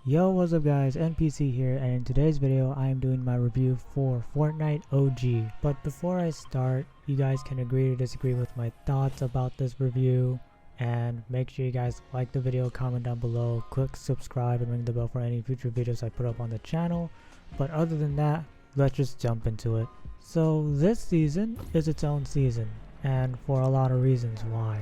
Yo, what's up guys, NPC here, and in today's video I am doing my review for Fortnite OG. But before I start, you guys can agree to disagree with my thoughts about this review, and make sure you guys like the video, comment down below, click subscribe and ring the bell for any future videos I put up on the channel. But other than that, let's just jump into it. So this season is its own season, and for a lot of reasons why.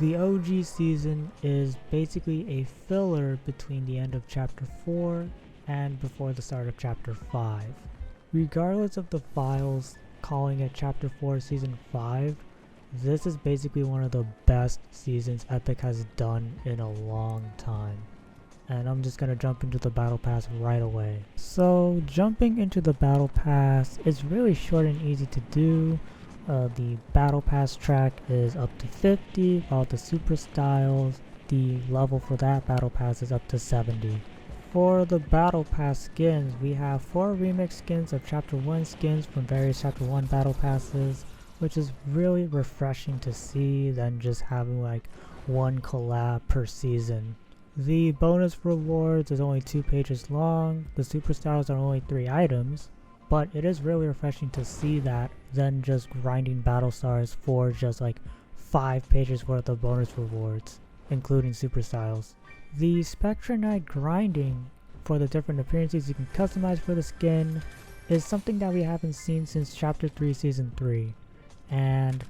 The OG season is basically a filler between the end of Chapter 4 and before the start of Chapter 5. Regardless of the files calling it Chapter 4 Season 5, this is basically one of the best seasons Epic has done in a long time. And I'm just gonna jump into the Battle Pass right away. So jumping into the Battle Pass is really short and easy to do. The Battle Pass track is up to 50, while the Super Styles, the level for that Battle Pass is up to 70. For the Battle Pass skins, we have 4 remix skins of Chapter 1 skins from various Chapter 1 Battle Passes, which is really refreshing to see than just having like one collab per season. The bonus rewards is only 2 pages long, the Super Styles are only 3 items, but it is really refreshing to see that than just grinding battle stars for just like 5 pages worth of bonus rewards, including super styles. The Spectra Knight grinding for the different appearances you can customize for the skin is something that we haven't seen since Chapter 3 Season 3, and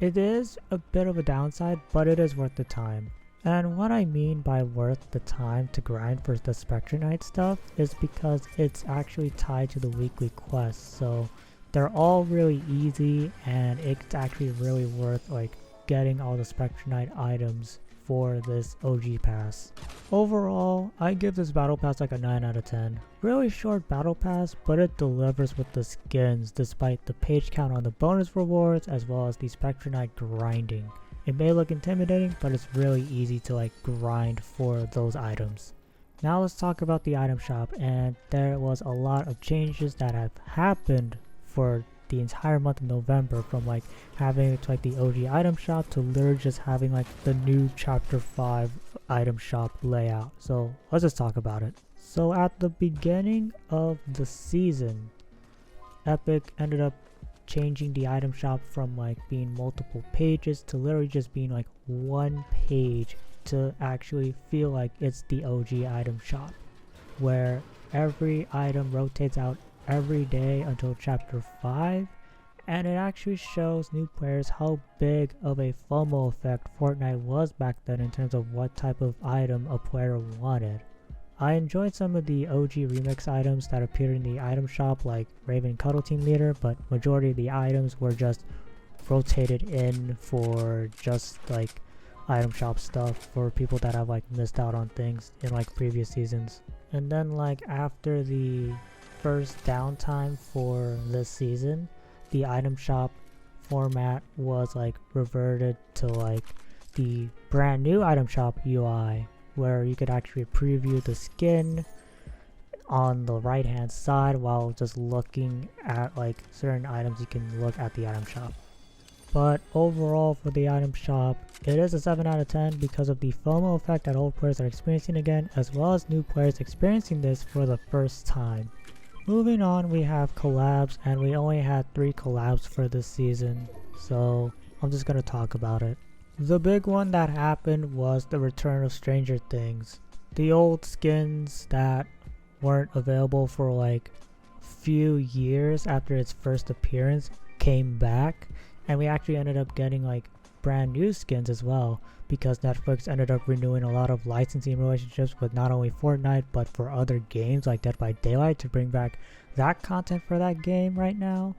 it is a bit of a downside, but it is worth the time. And what I mean by worth the time to grind for the Spectra Knight stuff is because it's actually tied to the weekly quests, so they're all really easy and it's actually really worth like getting all the Spectra Knight items for this OG pass. Overall, I give this battle pass like a 9 out of 10. Really short battle pass, but it delivers with the skins despite the page count on the bonus rewards as well as the Spectra Knight grinding. It may look intimidating, but it's really easy to like grind for those items. Now let's talk about the item shop, and there was a lot of changes that have happened for the entire month of November, from like having it like the OG item shop to literally just having like the new Chapter 5 item shop layout. So let's just talk about it. So at the beginning of the season, Epic ended up changing the item shop from like being multiple pages to literally just being like one page to actually feel like it's the OG item shop, where every item rotates out every day until Chapter 5, and it actually shows new players how big of a FOMO effect Fortnite was back then in terms of what type of item a player wanted. I enjoyed some of the OG remix items that appeared in the item shop like Raven Cuddle Team Leader, but majority of the items were just rotated in for just like item shop stuff for people that have like missed out on things in like previous seasons. And then like after the first downtime for this season, the item shop format was like reverted to like the brand new item shop UI, where you could actually preview the skin on the right hand side while just looking at like certain items. You can look at the item shop. But overall for the item shop, it is a 7 out of 10 because of the FOMO effect that old players are experiencing again, as well as new players experiencing this for the first time. Moving on, we have collabs, and we only had 3 collabs for this season, so I'm just gonna talk about it. The big one that happened was the return of Stranger Things. The old skins that weren't available for like few years after its first appearance came back, and we actually ended up getting like brand new skins as well, because Netflix ended up renewing a lot of licensing relationships with not only Fortnite but for other games like Dead by Daylight to bring back that content for that game right now.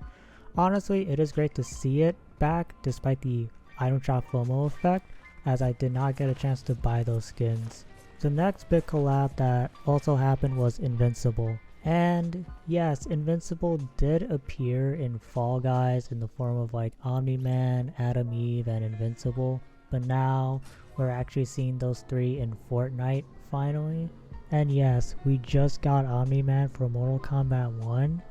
Honestly, it is great to see it back despite the item shop FOMO effect, as I did not get a chance to buy those skins. The next big collab that also happened was Invincible. And yes, Invincible did appear in Fall Guys in the form of like Omni-Man, Adam Eve, and Invincible, but now we're actually seeing those 3 in Fortnite finally. And yes, we just got Omni-Man for Mortal Kombat 1,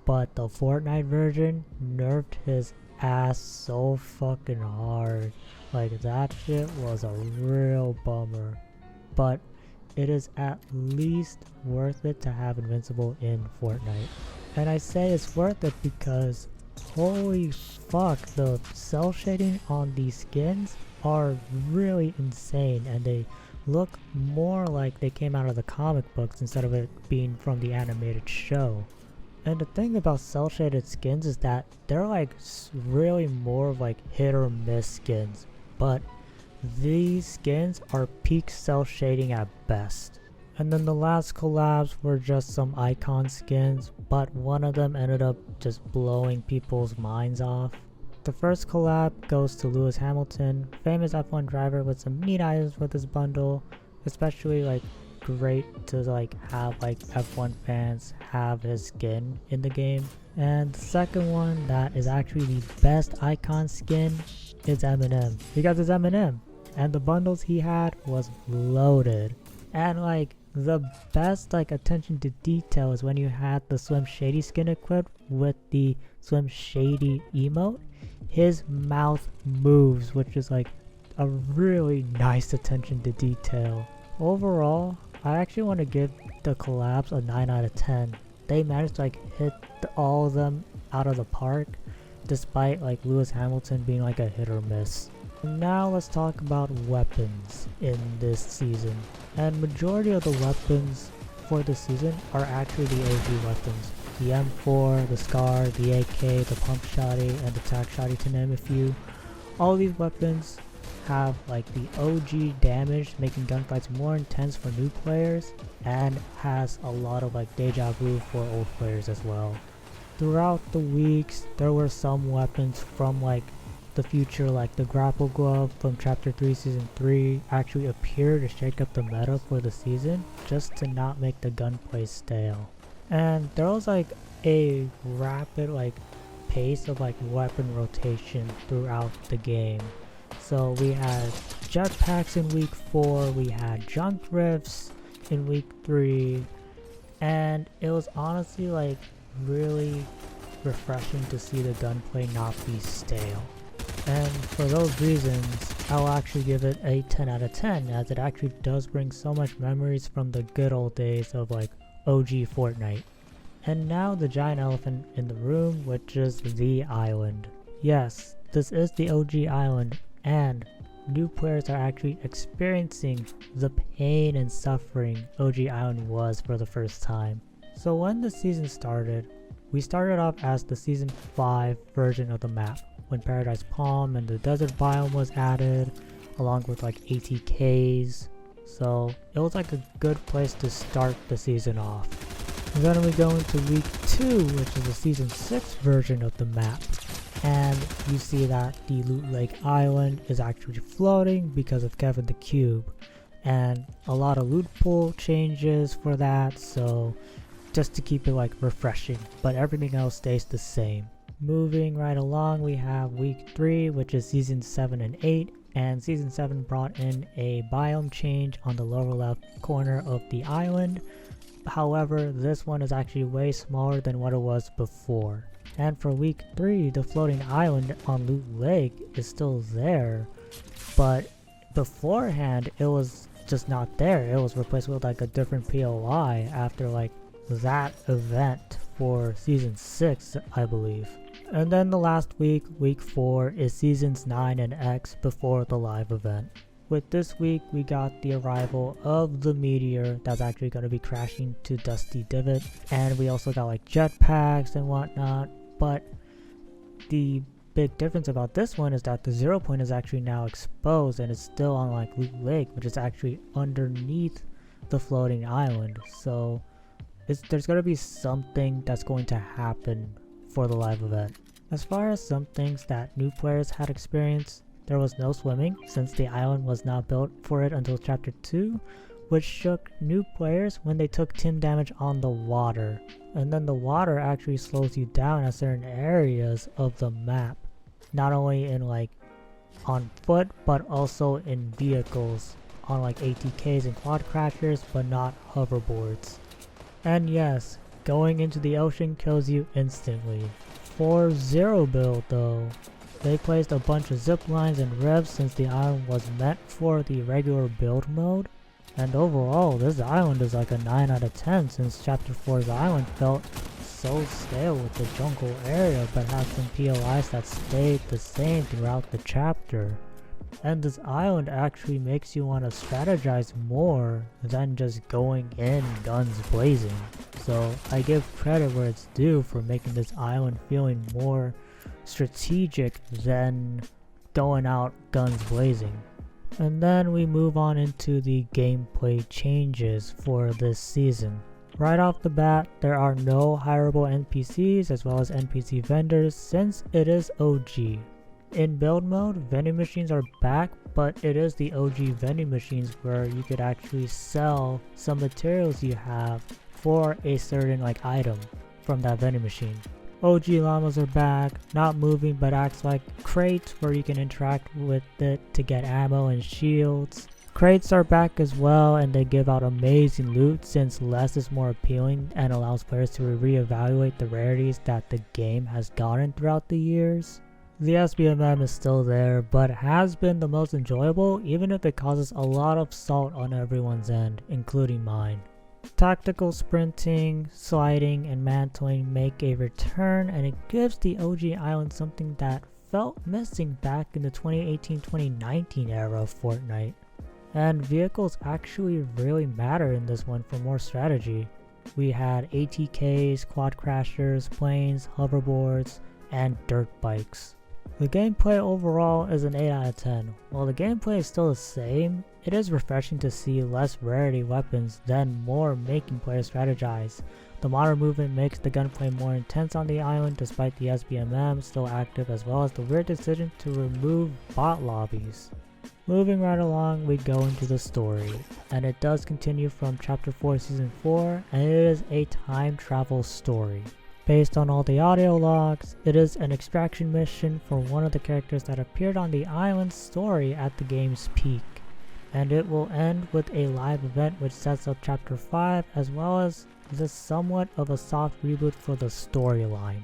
but the Fortnite version nerfed his ass so fucking hard. Like that shit was a real bummer. But it is at least worth it to have Invincible in Fortnite. And I say it's worth it because holy fuck, the cell shading on these skins are really insane, and they look more like they came out of the comic books instead of it being from the animated show. And the thing about cell shaded skins is that they're like really more of like hit or miss skins, but these skins are peak cell shading at best. And then the last collabs were just some icon skins, but one of them ended up just blowing people's minds off. The first collab goes to Lewis Hamilton, famous F1 driver with some neat items with his bundle, especially like great to like have like F1 fans have his skin in the game. And the second one that is actually the best icon skin is Eminem, because it's Eminem and the bundles he had was loaded. And like the best like attention to detail is when you had the Swim Shady skin equipped with the Swim Shady emote. His mouth moves, which is like a really nice attention to detail. Overall, I actually want to give the collabs a 9 out of 10. They managed to like hit all of them out of the park, despite like Lewis Hamilton being like a hit or miss. Now let's talk about weapons in this season. And majority of the weapons for this season are actually the OG weapons. The M4, the SCAR, the AK, the pump shotty, and the tac shotty, to name a few. All these weapons have like the OG damage, making gunfights more intense for new players, and has a lot of like deja vu for old players as well. Throughout the weeks, there were some weapons from like the future, like the grapple glove from chapter 3 season 3 actually appeared to shake up the meta for the season, just to not make the gunplay stale. And there was like a rapid like pace of like weapon rotation throughout the game. So we had jetpacks in week 4, we had junk rifts in week 3, and it was honestly like really refreshing to see the gunplay not be stale. And for those reasons, I'll actually give it a 10 out of 10, as it actually does bring so much memories from the good old days of like OG Fortnite. And now the giant elephant in the room, which is the island. Yes, this is the OG island, and new players are actually experiencing the pain and suffering OG island was for the first time. So when the season started, we started off as the season 5 version of the map, when Paradise Palm and the desert biome was added, along with like ATKs. So it was like a good place to start the season off. And then we go into week 2, which is the season 6 version of the map. And you see that the Loot Lake Island is actually floating because of Kevin the Cube. And a lot of loot pool changes for that, so just to keep it like refreshing, but everything else stays the same. Moving right along, we have week 3, which is season 7 and 8, and season 7 brought in a biome change on the lower left corner of the island. However, this one is actually way smaller than what it was before. And for week 3, the floating island on Loot Lake is still there, but beforehand it was just not there. It was replaced with like a different POI after like that event for season 6, I believe. And then the last week, week 4, is seasons 9 and X before the live event. With this week, we got the arrival of the meteor that's actually going to be crashing to Dusty Divot, and we also got like jetpacks and whatnot. But the big difference about this one is that the 0 point is actually now exposed, and it's still on like Loot Lake, which is actually underneath the floating island. So there's going to be something that's going to happen for the live event. As far as some things that new players had experienced, there was no swimming since the island was not built for it until chapter 2, which shook new players when they took team damage on the water. And then the water actually slows you down at certain areas of the map, not only in like on foot but also in vehicles on like ATKs and quad crashers, but not hoverboards. And yes, going into the ocean kills you instantly. For Zero build though, they placed a bunch of zip lines and revs since the island was meant for the regular build mode, And overall, this island is like a 9 out of 10 since Chapter 4's island felt so stale with the jungle area but had some POIs that stayed the same throughout the chapter. And this island actually makes you want to strategize more than just going in guns blazing. So I give credit where it's due for making this island feeling more strategic than going out guns blazing. And then we move on into the gameplay changes for this season. Right off the bat, there are no hireable NPCs as well as NPC vendors since it is OG. In build mode, vending machines are back, but it is the OG vending machines where you could actually sell some materials you have for a certain item from that vending machine. OG llamas are back, not moving but acts like crates where you can interact with it to get ammo and shields. Crates are back as well, and they give out amazing loot since less is more appealing and allows players to reevaluate the rarities that the game has gotten throughout the years. The SBMM is still there, but has been the most enjoyable even if it causes a lot of salt on everyone's end, including mine. Tactical sprinting, sliding, and mantling make a return, and it gives the OG island something that felt missing back in the 2018-2019 era of Fortnite. And vehicles actually really matter in this one for more strategy. We had ATKs, quad crashers, planes, hoverboards, and dirt bikes. The gameplay overall is an 8 out of 10. While the gameplay is still the same, it is refreshing to see less rarity weapons than more making players strategize. The modern movement makes the gunplay more intense on the island despite the SBMM still active, as well as the weird decision to remove bot lobbies. Moving right along, we go into the story, and it does continue from Chapter 4 Season 4, and it is a time travel story. Based on all the audio logs, it is an extraction mission for one of the characters that appeared on the island's story at the game's peak. And it will end with a live event which sets up Chapter 5 as well as this somewhat of a soft reboot for the storyline.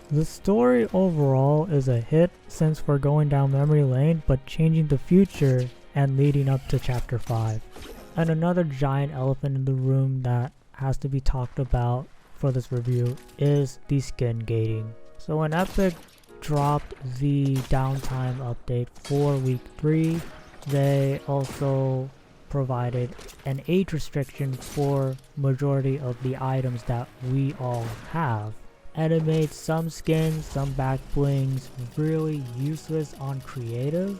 The story overall is a hit since we're going down memory lane but changing the future and leading up to Chapter 5. And another giant elephant in the room that has to be talked about for this review is the skin gating. So when Epic dropped the downtime update for week 3, they also provided an age restriction for majority of the items that we all have. And it made some skins, some back blings really useless on creative,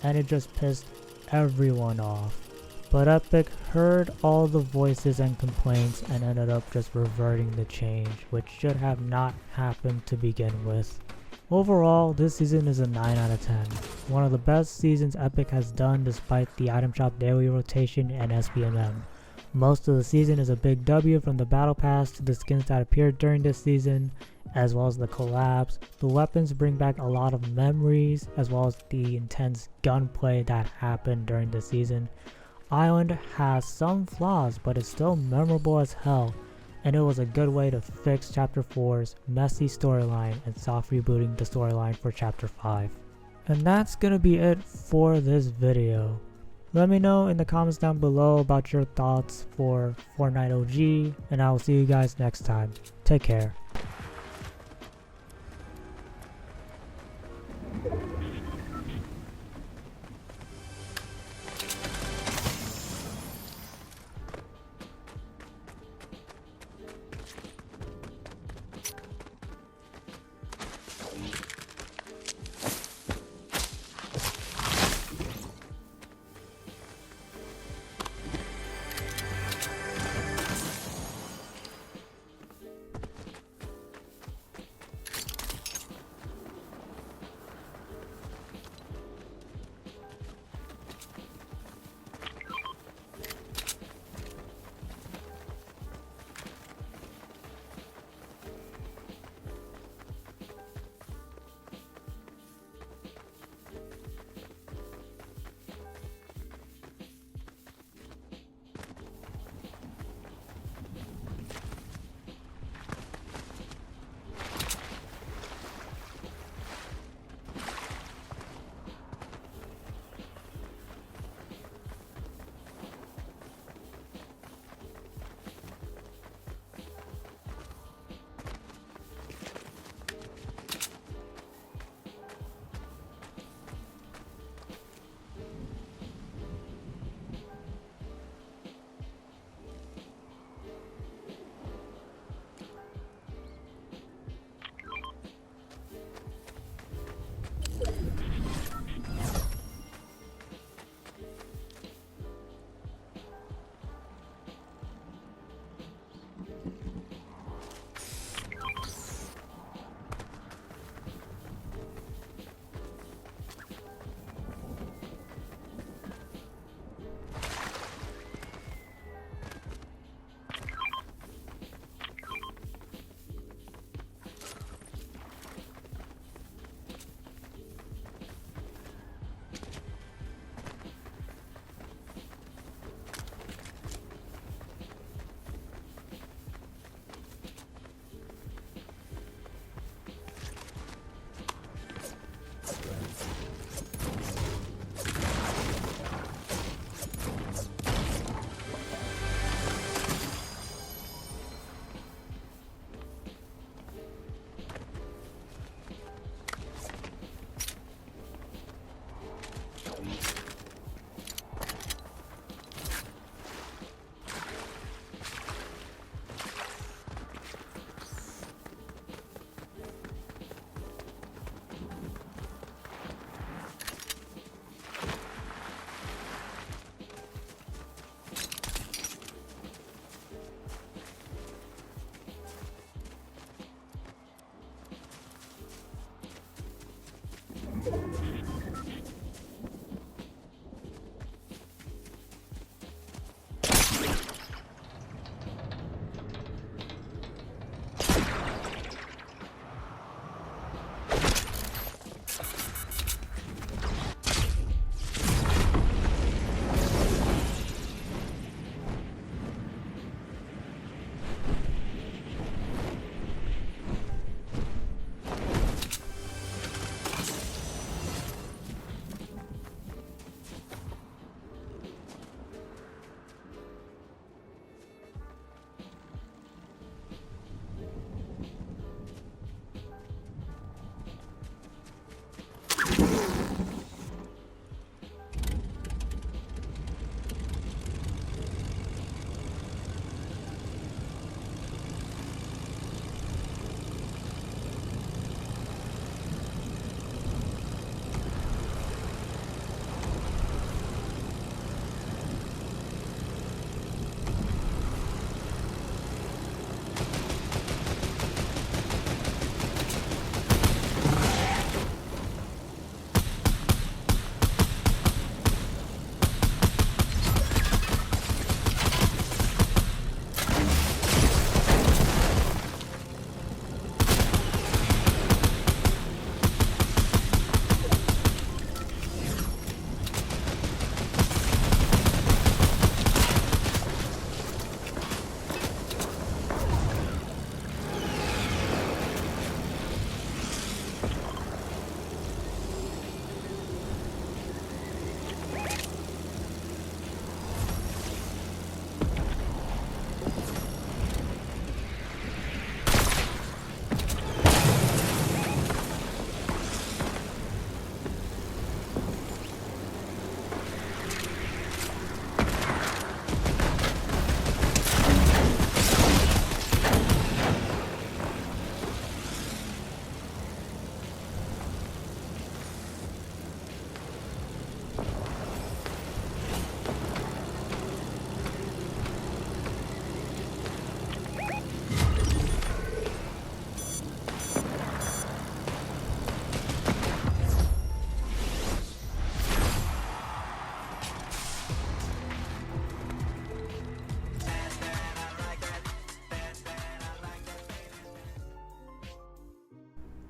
and it just pissed everyone off. But Epic heard all the voices and complaints and ended up just reverting the change, which should have not happened to begin with. Overall, this season is a 9 out of 10. One of the best seasons Epic has done despite the item shop daily rotation and SBMM. Most of the season is a big W from the battle pass to the skins that appeared during this season, as well as the collabs. The weapons bring back a lot of memories, as well as the intense gunplay that happened during the season. Island has some flaws, but it's still memorable as hell, and it was a good way to fix Chapter 4's messy storyline and soft rebooting the storyline for Chapter 5. And that's gonna be it for this video. Let me know in the comments down below about your thoughts for Fortnite OG, and I will see you guys next time. Take care.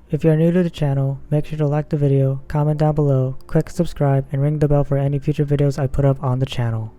If you are new to the channel, make sure to like the video, comment down below, click subscribe, and ring the bell for any future videos I put up on the channel.